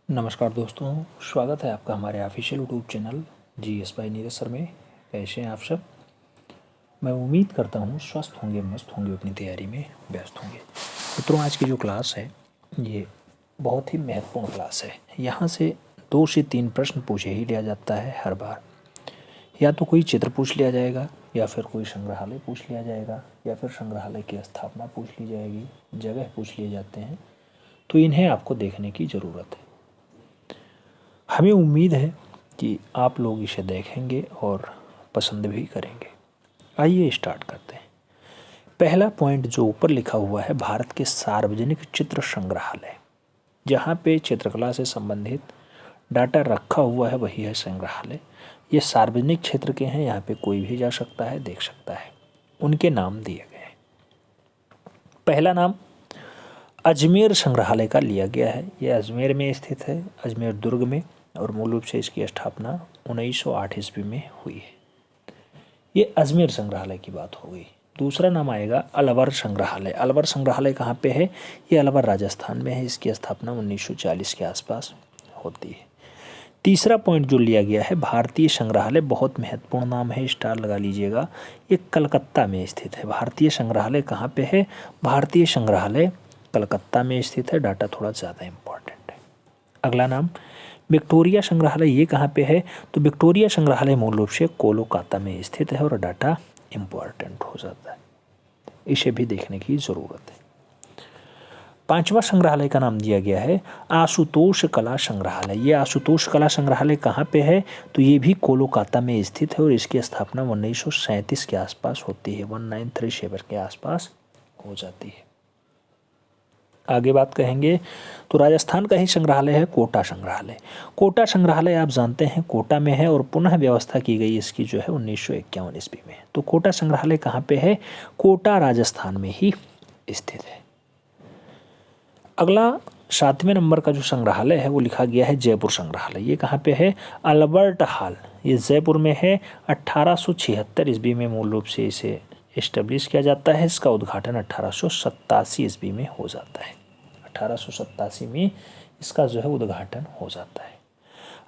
नमस्कार दोस्तों, स्वागत है आपका हमारे official YouTube channel GS by Neeraj sir में। कैसे हैं आप सब? मैं उम्मीद करता हूँ स्वस्थ होंगे, मस्त होंगे, अपनी तैयारी में व्यस्त होंगे। मित्रों, आज की जो क्लास है ये बहुत ही महत्वपूर्ण क्लास है। यहाँ से 2 से 3 प्रश्न पूछे ही लिया जाता है हर बार। या तो कोई चित्र पूछ लिया जाएगा, या फिर कोई संग्रहालय पूछ लिया जाएगा, या फिर संग्रहालय की स्थापना पूछ ली जाएगी, जगह पूछ लिए जाते हैं। तो इन्हें आपको देखने की ज़रूरत है। हमें उम्मीद है कि आप लोग इसे देखेंगे और पसंद भी करेंगे। आइए स्टार्ट करते हैं। पहला पॉइंट जो ऊपर लिखा हुआ है, भारत के सार्वजनिक चित्र संग्रहालय, जहाँ पे चित्रकला से संबंधित डाटा रखा हुआ है वही है संग्रहालय। ये सार्वजनिक क्षेत्र के हैं, यहाँ पे कोई भी जा सकता है, देख सकता है। उनके नाम दिए गए हैं। पहला नाम अजमेर संग्रहालय का लिया गया है। यह अजमेर में स्थित है, अजमेर दुर्ग में, और मूल रूप से इसकी स्थापना 1908 ईस्वी में हुई है। ये अजमेर संग्रहालय की बात हो गई। दूसरा नाम आएगा अलवर संग्रहालय। अलवर संग्रहालय कहाँ पे है? ये अलवर राजस्थान में है। इसकी स्थापना 1940 के आसपास होती है। तीसरा पॉइंट जो लिया गया है, भारतीय संग्रहालय, बहुत महत्वपूर्ण नाम है, स्टार लगा लीजिएगा। ये कलकत्ता में स्थित है। भारतीय संग्रहालय कहाँ पे है? भारतीय संग्रहालय कलकत्ता में स्थित है। डाटा थोड़ा ज़्यादा इम्पोर्टेंट है। अगला नाम विक्टोरिया संग्रहालय, ये कहाँ पे है? तो विक्टोरिया संग्रहालय मूल रूप से कोलकाता में स्थित है, और डाटा इम्पोर्टेंट हो जाता है, इसे भी देखने की ज़रूरत है। पांचवा संग्रहालय का नाम दिया गया है आशुतोष कला संग्रहालय। ये आशुतोष कला संग्रहालय कहाँ पे है? तो ये भी कोलकाता में स्थित है, और इसकी स्थापना 1937 के आसपास होती है, 1937 के आसपास हो जाती है। आगे बात कहेंगे तो राजस्थान का ही संग्रहालय है कोटा संग्रहालय। कोटा संग्रहालय आप जानते हैं कोटा में है, और पुनः व्यवस्था की गई इसकी जो है 1951 ईस्वी में। तो कोटा संग्रहालय कहाँ पे है? कोटा राजस्थान में ही स्थित है। अगला 7वें नंबर का जो संग्रहालय है वो लिखा गया है जयपुर संग्रहालय। ये कहाँ पे है? अल्बर्ट हॉल, ये जयपुर में है। 1876 ईस्वी में मूल रूप से इसे इस्टेब्लिश किया जाता है। इसका उद्घाटन 1887 ईस्वी में हो जाता है। 1887 में इसका जो है उद्घाटन हो जाता है।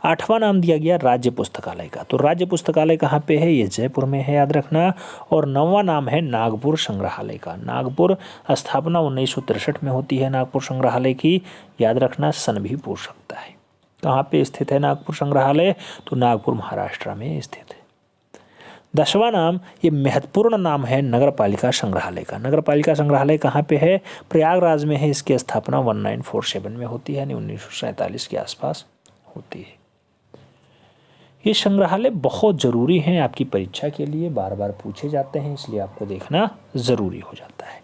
8वां नाम दिया गया राज्य पुस्तकालय का। तो राज्य पुस्तकालय कहाँ पे है? ये जयपुर में है, याद रखना। और 9वां नाम है नागपुर संग्रहालय का। नागपुर स्थापना 1963 में होती है नागपुर संग्रहालय की, याद रखना। सन भी पूछ सकता है। कहाँ पे स्थित है नागपुर संग्रहालय? तो नागपुर महाराष्ट्र में स्थित है। 10वां नाम, ये महत्वपूर्ण नाम है नगर पालिका संग्रहालय का। नगर पालिका संग्रहालय कहाँ पे है? प्रयागराज में है। इसकी स्थापना 1947 में होती है, यानी 1947 के आसपास होती है। ये संग्रहालय बहुत ज़रूरी हैं आपकी परीक्षा के लिए, बार बार पूछे जाते हैं, इसलिए आपको देखना ज़रूरी हो जाता है।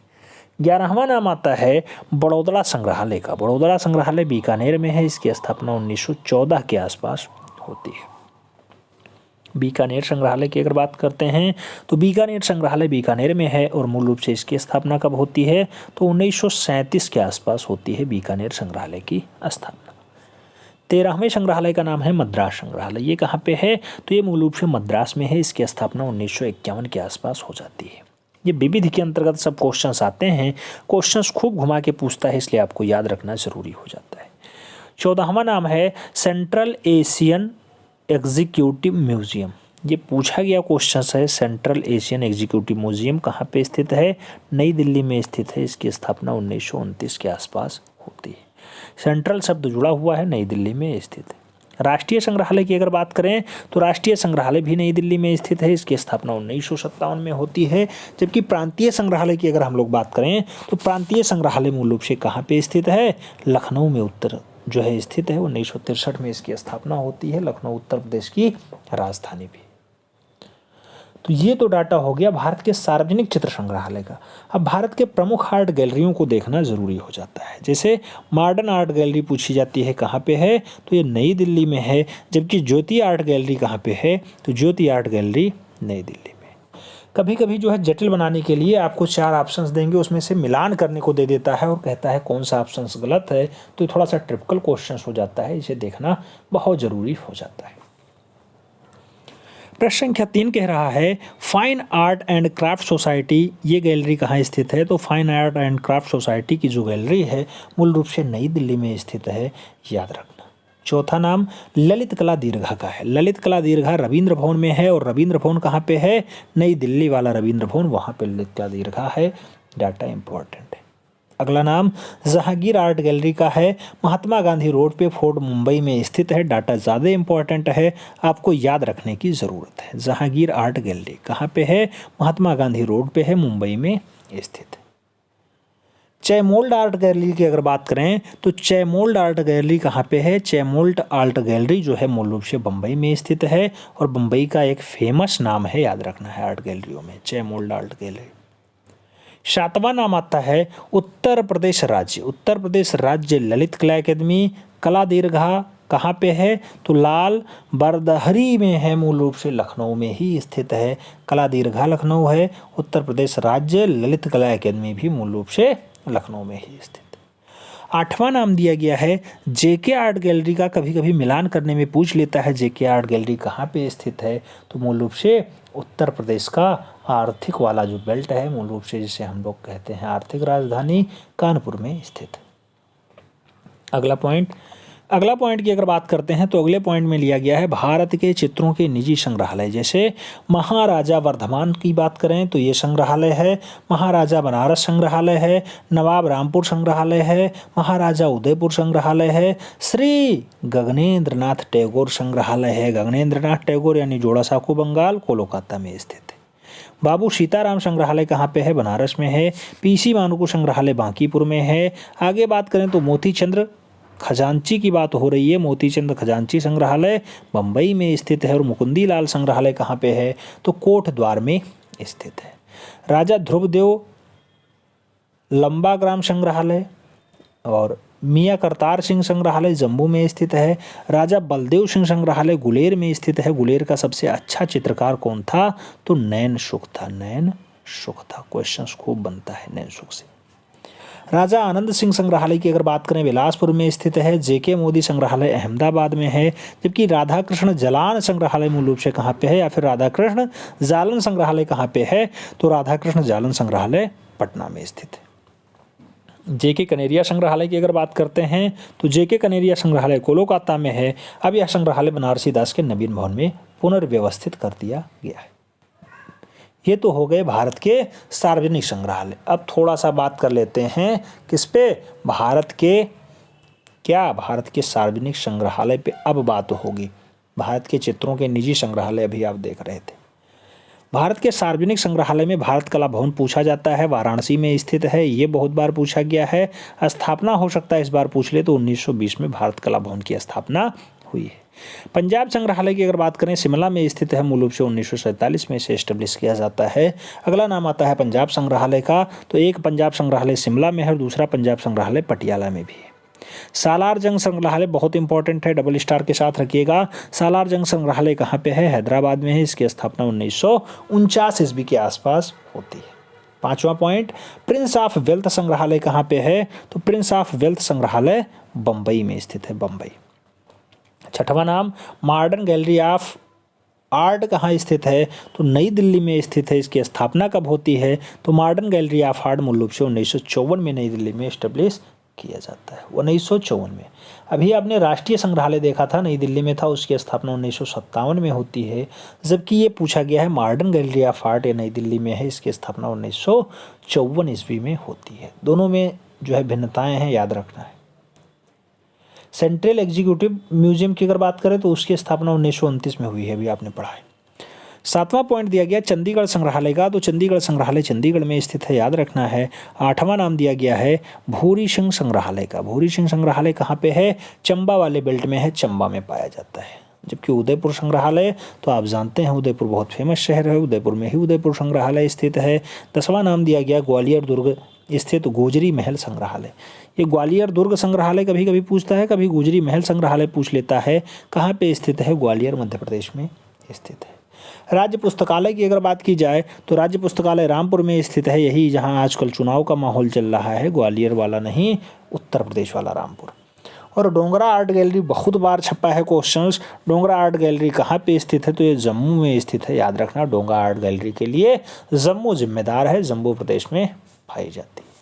11वां नाम आता है बड़ौदा संग्रहालय का। बड़ौदा संग्रहालय बीकानेर में है। इसकी स्थापना 1914 के आसपास होती है। बीकानेर संग्रहालय की अगर बात करते हैं तो बीकानेर संग्रहालय बीकानेर में है, और मूल रूप से इसकी स्थापना कब होती है? तो 1937 के आसपास होती है बीकानेर संग्रहालय की स्थापना। 13वें संग्रहालय का नाम है मद्रास संग्रहालय। ये कहाँ पे है? तो ये मूल रूप से मद्रास में है। इसकी स्थापना 1951 के आसपास हो जाती है। ये विविध के अंतर्गत सब क्वेश्चंस आते हैं। क्वेश्चंस खूब घुमा के पूछता है, इसलिए आपको याद रखना जरूरी हो जाता है। 14वां नाम है सेंट्रल एशियन एग्जीक्यूटिव म्यूजियम। ये पूछा गया क्वेश्चन है। सेंट्रल एशियन एग्जीक्यूटिव म्यूजियम कहाँ पे स्थित है? नई दिल्ली में स्थित है। इसकी स्थापना 1929 के आसपास होती है। सेंट्रल शब्द जुड़ा हुआ है, नई दिल्ली में स्थित है। राष्ट्रीय संग्रहालय की अगर बात करें तो राष्ट्रीय संग्रहालय भी नई दिल्ली में स्थित है। इसकी स्थापना 1957 में होती है। जबकि प्रांतीय संग्रहालय की अगर हम लोग बात करें तो प्रांतीय संग्रहालय मूल रूप से कहाँ पे स्थित है? लखनऊ में उत्तर जो है स्थित है। 1963 में इसकी स्थापना होती है। लखनऊ उत्तर प्रदेश की राजधानी भी। तो ये तो डाटा हो गया भारत के सार्वजनिक चित्र संग्रहालय का। अब भारत के प्रमुख आर्ट गैलरियों को देखना जरूरी हो जाता है। जैसे मॉडर्न आर्ट गैलरी पूछी जाती है, कहाँ पे है? तो ये नई दिल्ली में है। जबकि ज्योति आर्ट गैलरी कहाँ पे है? तो ज्योति आर्ट गैलरी नई दिल्ली में। कभी कभी जो है जटिल बनाने के लिए आपको 4 ऑप्शंस देंगे, उसमें से मिलान करने को दे देता है और कहता है कौन सा ऑप्शन गलत है। तो थोड़ा सा ट्रिपिकल क्वेश्चन हो जाता है, इसे देखना बहुत ज़रूरी हो जाता है। प्रश्न संख्या 3 कह रहा है fine art and craft society, ये गैलरी कहाँ स्थित है? तो fine art and craft society की जो गैलरी है मूल रूप से नई दिल्ली में स्थित है, याद रखना। चौथा नाम ललित कला दीर्घा का है। ललित कला दीर्घा रविंद्र भवन में है, और रविंद्र भवन कहाँ पे है? नई दिल्ली वाला रविंद्र भवन, वहाँ पे ललित कला दीर्घा है। डाटा इंपॉर्टेंट है। अगला नाम जहांगीर आर्ट गैलरी का है, महात्मा गांधी रोड पे फोर्ट मुंबई में स्थित है। डाटा ज़्यादा इंपॉर्टेंट है, आपको याद रखने की ज़रूरत है। जहांगीर आर्ट गैलरी कहाँ पे है? महात्मा गांधी रोड पे है, मुंबई में स्थित है। चैमोल्ड आर्ट गैलरी की अगर बात करें तो चैमोल्ड आर्ट गैलरी कहाँ पे है? चैमोल्ड आर्ट गैलरी जो है मूल रूप से बम्बई में स्थित है, और बम्बई का एक फेमस नाम है, याद रखना है आर्ट गैलरियों में, चैमोल्ड आर्ट गैलरी। सातवां नाम आता है उत्तर प्रदेश राज्य। उत्तर प्रदेश राज्य ललित कला अकेदमी कला दीर्घा कहाँ पे है? तो लाल बरदहरी में है, मूल रूप से लखनऊ में ही स्थित है। कला दीर्घा लखनऊ है। उत्तर प्रदेश राज्य ललित कला अकेदमी भी मूल रूप से लखनऊ में ही स्थित है। आठवां नाम दिया गया है जेके आर्ट गैलरी का। कभी कभी मिलान करने में पूछ लेता है जेके आर्ट गैलरी कहाँ पे स्थित है, तो मूल रूप से उत्तर प्रदेश का आर्थिक वाला जो बेल्ट है, मूल रूप से जिसे हम लोग कहते हैं आर्थिक राजधानी, कानपुर में स्थित है। अगला पॉइंट की अगर बात करते हैं तो अगले पॉइंट में लिया गया है भारत के चित्रों के निजी संग्रहालय। जैसे महाराजा वर्धमान की बात करें तो ये संग्रहालय है, महाराजा बनारस संग्रहालय है, नवाब रामपुर संग्रहालय है, महाराजा उदयपुर संग्रहालय है, श्री गगनेंद्र नाथ टैगोर संग्रहालय है। गगनेंद्र नाथ टैगोर यानी जोड़ा साँको बंगाल, कोलकाता में स्थित है। बाबू सीताराम संग्रहालय कहाँ पे है? बनारस में है। पीसी मानुकू संग्रहालय बांकीपुर में है। आगे बात करें तो मोतीचंद्र खजांची की बात हो रही है, मोतीचंद खजांची संग्रहालय बम्बई में स्थित है। और मुकुंदी लाल संग्रहालय कहाँ पे है? तो कोट द्वार में स्थित है। राजा ध्रुवदेव लंबा ग्राम संग्रहालय और मियाँ करतार सिंह संग्रहालय जम्मू में स्थित है। राजा बलदेव सिंह संग्रहालय गुलेर में स्थित है। गुलेर का सबसे अच्छा चित्रकार कौन था? तो नैन सुख था। नैन सुख था। क्वेश्चंस खूब बनता है नैन सुख से। राजा आनंद सिंह संग्रहालय की अगर बात करें बिलासपुर में स्थित है। जेके मोदी संग्रहालय अहमदाबाद में है। जबकि राधा कृष्ण जलान संग्रहालय मूल रूप से कहाँ पे है, या फिर राधा कृष्ण जालन संग्रहालय कहाँ पे है? तो राधा कृष्ण जालन संग्रहालय पटना में स्थित है। जेके कनेरिया संग्रहालय की अगर बात करते हैं तो जेके कनेरिया संग्रहालय कोलकाता में है। अब यह संग्रहालय बनारसी दास के नवीन भवन में पुनर्व्यवस्थित कर दिया गया है। ये तो हो गए भारत के सार्वजनिक संग्रहालय। अब थोड़ा सा बात कर लेते हैं किस पे? भारत के सार्वजनिक संग्रहालय पे अब बात होगी। भारत के चित्रों के निजी संग्रहालय अभी आप देख रहे थे। भारत के सार्वजनिक संग्रहालय में भारत कला भवन पूछा जाता है, वाराणसी में स्थित है। ये बहुत बार पूछा गया है। स्थापना हो सकता है इस बार पूछ ले तो 1920 में भारत कला भवन की स्थापना हुई है। पंजाब संग्रहालय की अगर बात करें शिमला में स्थित है। मूल रूप से 1947 में इसे एस्टेब्लिश किया जाता है। अगला नाम आता है पंजाब संग्रहालय का। तो एक पंजाब संग्रहालय शिमला में है और दूसरा पंजाब संग्रहालय पटियाला में भी है। सालार जंग संग्रहालय बहुत इंपॉर्टेंट है, डबल स्टार के साथ रखिएगा। सालार जंग संग्रहालय कहाँ पे है? हैदराबाद में है। इसकी स्थापना 1949 ईस्वी के आसपास होती है। पांचवा पॉइंट, प्रिंस ऑफ वेल्थ संग्रहालय कहाँ पे है? तो प्रिंस ऑफ वेल्थ संग्रहालय बम्बई में स्थित है, बम्बई। छठवां नाम, मॉडर्न गैलरी ऑफ आर्ट कहाँ स्थित है? तो नई दिल्ली में स्थित है। इसकी स्थापना कब होती है? तो मॉडर्न गैलरी ऑफ आर्ट मूल रूप से 1954 में नई दिल्ली में एस्टेब्लिश किया जाता है। 1954 में। अभी आपने राष्ट्रीय संग्रहालय देखा था, नई दिल्ली में था, उसकी स्थापना 1957 में होती है। जबकि ये पूछा गया है मॉडर्न गैलरी ऑफ आर्ट ये नई दिल्ली में है, इसकी स्थापना 1954 ईस्वी में होती है। दोनों में जो है भिन्नताएं हैं, याद रखना है। सेंट्रल एग्जीक्यूटिव म्यूजियम की अगर बात करें तो उसकी स्थापना 1929 में हुई है, अभी आपने पढ़ा है। सातवां पॉइंट दिया गया चंडीगढ़ संग्रहालय का। तो चंडीगढ़ संग्रहालय चंडीगढ़ में स्थित है, याद रखना है। आठवां नाम दिया गया है भूरी सिंह संग्रहालय का। भूरी सिंह संग्रहालय कहाँ पे है? चंबा वाले बेल्ट में है, चंबा में पाया जाता है। जबकि उदयपुर संग्रहालय तो आप जानते हैं उदयपुर बहुत फेमस शहर है, उदयपुर में ही उदयपुर संग्रहालय स्थित है। 10वां नाम दिया गया ग्वालियर दुर्ग स्थित गोजरी महल संग्रहालय। ये ग्वालियर दुर्ग संग्रहालय कभी कभी पूछता है, कभी गोजरी महल संग्रहालय पूछ लेता है। कहाँ पे स्थित है? ग्वालियर मध्य प्रदेश में स्थित है। राज्य पुस्तकालय की अगर बात की जाए तो राज्य पुस्तकालय रामपुर में स्थित है, यही जहाँ आजकल चुनाव का माहौल चल रहा है, ग्वालियर वाला नहीं, उत्तर प्रदेश वाला रामपुर। और डोंगरा आर्ट गैलरी बहुत बार छपा है क्वेश्चंस। डोंगरा आर्ट गैलरी कहाँ पे स्थित है? तो ये जम्मू में स्थित है, याद रखना। डोंगरा आर्ट गैलरी के लिए जम्मू जिम्मेदार है, जम्मू प्रदेश में पाई जाती है।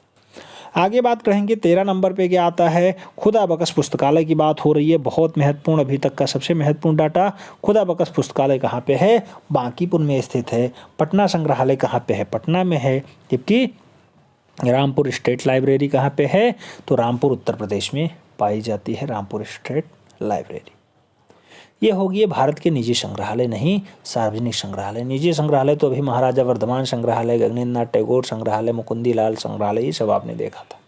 आगे बात करेंगे 13 नंबर पे क्या आता है, खुदा बख्श पुस्तकालय की बात हो रही है। बहुत महत्वपूर्ण, अभी तक का सबसे महत्वपूर्ण डाटा। खुदा बख्श पुस्तकालय कहाँ पे है, बांकीपुर में स्थित है। पटना संग्रहालय कहाँ पे है, पटना में है। जबकि रामपुर स्टेट लाइब्रेरी कहाँ पे है, तो रामपुर उत्तर प्रदेश में पाई जाती है, रामपुर स्टेट लाइब्रेरी। ये होगी भारत के निजी संग्रहालय, नहीं सार्वजनिक संग्रहालय। निजी संग्रहालय तो अभी महाराजा वर्धमान संग्रहालय, गगनेंद्रनाथ टैगोर संग्रहालय, मुकुंदीलाल संग्रहालय, ये सब आपने देखा था।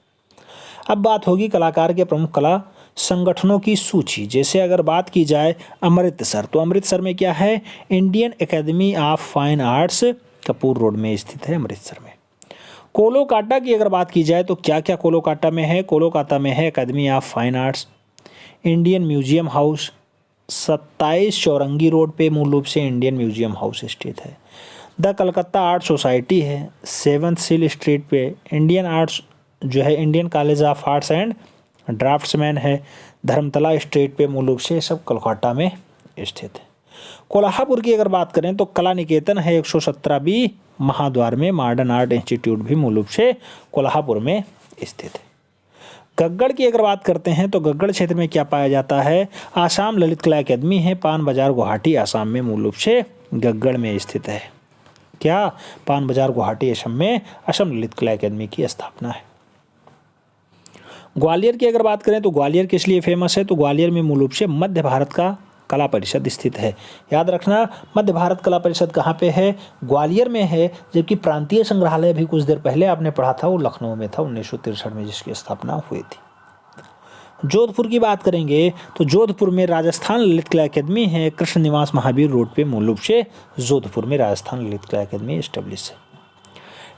अब बात होगी कलाकार के प्रमुख कला संगठनों की सूची। जैसे अगर बात की जाए अमृतसर, तो अमृतसर में क्या है, Indian academy of fine arts Kapoor road में स्थित है अमृतसर में। कोलकाता की अगर बात की जाए तो क्या क्या कोलकाता में है, कोलकाता में है academy of fine arts, Indian museum house, 27 Chowringhee road पे मूल रूप से इंडियन म्यूजियम हाउस स्थित है। द कलकत्ता आर्ट सोसाइटी है 7th सील स्ट्रीट पे। इंडियन आर्ट्स जो है Indian college of arts and draughtsman है धर्मतला स्ट्रीट पे, मूल रूप से सब कोलकाता में स्थित है। कोल्हापुर की अगर बात करें तो कला निकेतन है 117 बी महाद्वार में। मॉडर्न आर्ट इंस्टीट्यूट भी मूल रूप से कोल्हापुर में स्थित है। गग्गड़ की अगर बात करते हैं तो गग्गड़ क्षेत्र में क्या पाया जाता है, आसाम ललित कला अकेदमी है, पान बाजार गुवाहाटी आसाम में मूल रूप से गग्गड़ में स्थित है। क्या, पान बाजार गुवाहाटी असम में असम ललित कला अकेदमी की स्थापना है। ग्वालियर की अगर बात करें तो ग्वालियर किस लिए फेमस है, तो ग्वालियर में मूल रूप से मध्य भारत का कला परिषद स्थित है। याद रखना, मध्य भारत कला परिषद कहाँ पे है, ग्वालियर में है। जबकि प्रांतीय संग्रहालय भी कुछ देर पहले आपने पढ़ा था, वो लखनऊ में था 1963 में, जिसकी स्थापना हुई थी। जोधपुर की बात करेंगे तो जोधपुर में राजस्थान ललित कला अकेदमी है, कृष्ण निवास महावीर रोड पे मूल रूप से जोधपुर में राजस्थान ललित कला अकेदमी एस्टेब्लिश है।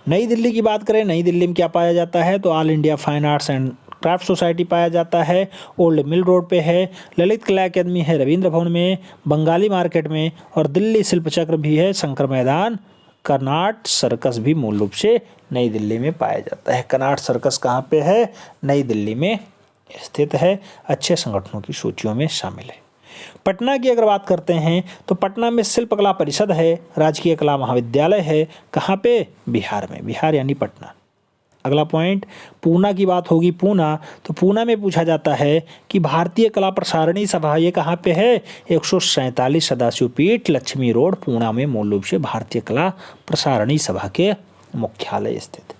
नई दिल्ली की बात करें, नई दिल्ली में क्या पाया जाता है, तो all India fine arts and craft society पाया जाता है, ओल्ड मिल रोड पे है। ललित कला अकेदमी है रविंद्र भवन में, बंगाली मार्केट में, और दिल्ली शिल्प चक्र भी है शंकर मैदान। कर्नाट सर्कस भी मूल रूप से नई दिल्ली में पाया जाता है। कर्नाट सर्कस कहाँ पे है, नई दिल्ली में स्थित है, अच्छे संगठनों की सूचियों में शामिल है। पटना की अगर बात करते हैं तो पटना में शिल्पकला परिषद है, राजकीय कला महाविद्यालय है, कहाँ पे, बिहार में, बिहार यानी पटना। अगला पॉइंट, पूना की बात होगी। पूना, तो पूना में पूछा जाता है कि भारतीय कला प्रसारणी सभा ये कहाँ पे है, 147 सदाशिव पीठ लक्ष्मी रोड पूना में मूल रूप से भारतीय कला प्रसारणी सभा के मुख्यालय स्थित।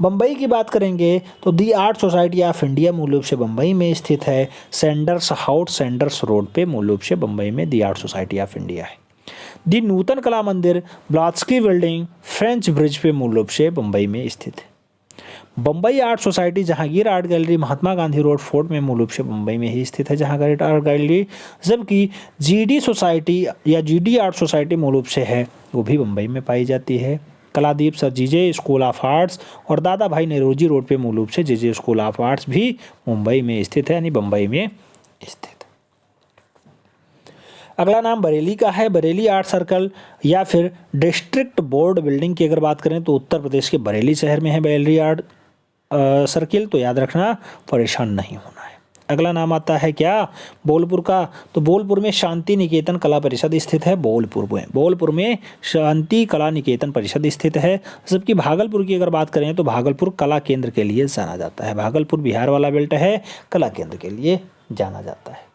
बम्बई की बात करेंगे तो दी आर्ट सोसाइटी ऑफ इंडिया मूल रूप से बम्बई में स्थित है, सैंडर्स हाउस सैंडर्स रोड पे मूल रूप से बम्बई में दी आर्ट सोसाइटी ऑफ इंडिया है। दी नूतन कला मंदिर ब्लॉट्सकी बिल्डिंग फ्रेंच ब्रिज पे मूल रूप से बम्बई में स्थित है। Bombay art society Jehangir art gallery Mahatma Gandhi road fort में मूल रूप से मुंबई में ही स्थित है जहांगीर आर्ट गैलरी। जबकि जीडी सोसाइटी या जीडी आर्ट सोसाइटी मूल रूप से है, वो भी मुंबई में पाई जाती है। कलादीप सर जीजे स्कूल ऑफ आर्ट्स और दादा भाई नेहरूजी रोड पे मूल रूप से जीजे स्कूल ऑफ आर्ट्स भी मुंबई में स्थित है, यानी बम्बई में स्थित। अगला नाम बरेली का है, बरेली आर्ट सर्कल या फिर डिस्ट्रिक्ट बोर्ड बिल्डिंग की अगर बात करें तो उत्तर प्रदेश के बरेली शहर में है बरेली आर्ट सर्किल, तो याद रखना परेशान नहीं होना है। अगला नाम आता है क्या, बोलपुर का, तो बोलपुर में शांति निकेतन कला परिषद स्थित है। बोलपुर में शांति कला निकेतन परिषद स्थित है। जबकि भागलपुर की अगर बात करें तो भागलपुर कला केंद्र के लिए जाना जाता है। भागलपुर बिहार वाला बेल्ट है, कला केंद्र के लिए जाना जाता है।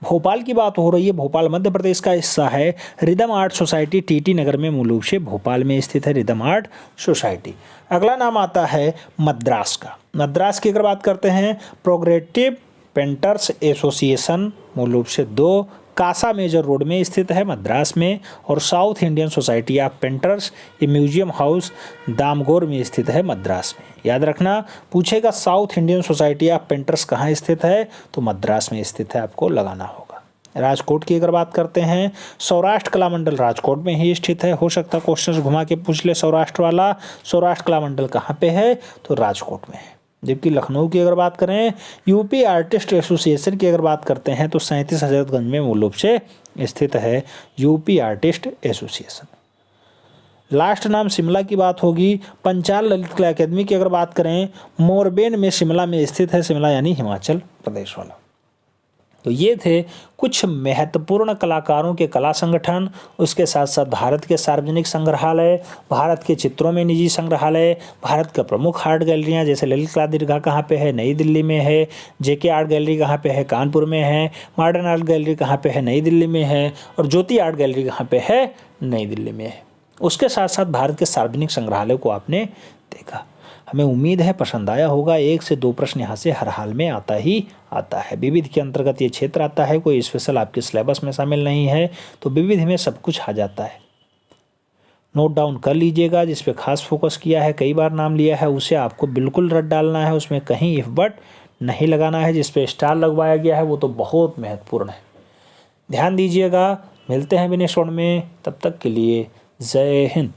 भोपाल की बात हो रही है, भोपाल मध्य प्रदेश का हिस्सा है। रिदम आर्ट सोसाइटी टीटी नगर में मूल रूप से भोपाल में स्थित है रिदम आर्ट सोसाइटी। अगला नाम आता है मद्रास का। मद्रास की अगर बात करते हैं, प्रोग्रेसिव पेंटर्स एसोसिएशन मूल रूप से 2 कासा मेजर रोड में स्थित है मद्रास में, और south Indian society of painters ये म्यूजियम हाउस दामगोर में स्थित है मद्रास में। याद रखना, पूछेगा south Indian society of painters कहाँ स्थित है, तो मद्रास में स्थित है, आपको लगाना होगा। राजकोट की अगर बात करते हैं, सौराष्ट्र कला मंडल राजकोट में ही स्थित है। हो सकता है क्वेश्चन घुमा के पूछ ले सौराष्ट्र वाला, सौराष्ट्र कला मंडल कहाँ पे है, तो राजकोट में है। जबकि लखनऊ की अगर बात करें, यूपी आर्टिस्ट एसोसिएशन की अगर बात करते हैं तो 37 हजरतगंज में मूल रूप से स्थित है यूपी आर्टिस्ट एसोसिएशन। लास्ट नाम शिमला की बात होगी। पंचाल ललित कला अकेदमी की अगर बात करें, मोरबेन में शिमला में स्थित है, शिमला यानी हिमाचल प्रदेश वाला। तो ये थे कुछ महत्वपूर्ण कलाकारों के कला संगठन, उसके साथ साथ भारत के सार्वजनिक संग्रहालय, भारत के चित्रों में निजी संग्रहालय, भारत के प्रमुख आर्ट गैलरियाँ जैसे ललित कला दीर्घा कहाँ पे है, नई दिल्ली में है, जेके आर्ट गैलरी कहाँ पे है, कानपुर में है, मॉडर्न आर्ट गैलरी कहाँ पे है, नई दिल्ली में है, और ज्योति आर्ट गैलरी कहाँ पे है, नई दिल्ली में है। उसके साथ साथ भारत के सार्वजनिक संग्रहालय को आपने देखा। हमें उम्मीद है पसंद आया होगा। 1 से 2 प्रश्न यहाँ से हर हाल में आता ही आता है। विविध के अंतर्गत ये क्षेत्र आता है, कोई स्पेशल आपके सिलेबस में शामिल नहीं है, तो विविध में सब कुछ आ जाता है। नोट डाउन कर लीजिएगा, जिस पे खास फोकस किया है, कई बार नाम लिया है, उसे आपको बिल्कुल रट डालना है, उसमें कहीं इफ बट नहीं लगाना है। जिस पे स्टार लगवाया गया है वो तो बहुत महत्वपूर्ण है, ध्यान दीजिएगा। मिलते हैं नेक्स्ट वन में, तब तक के लिए जय हिंद।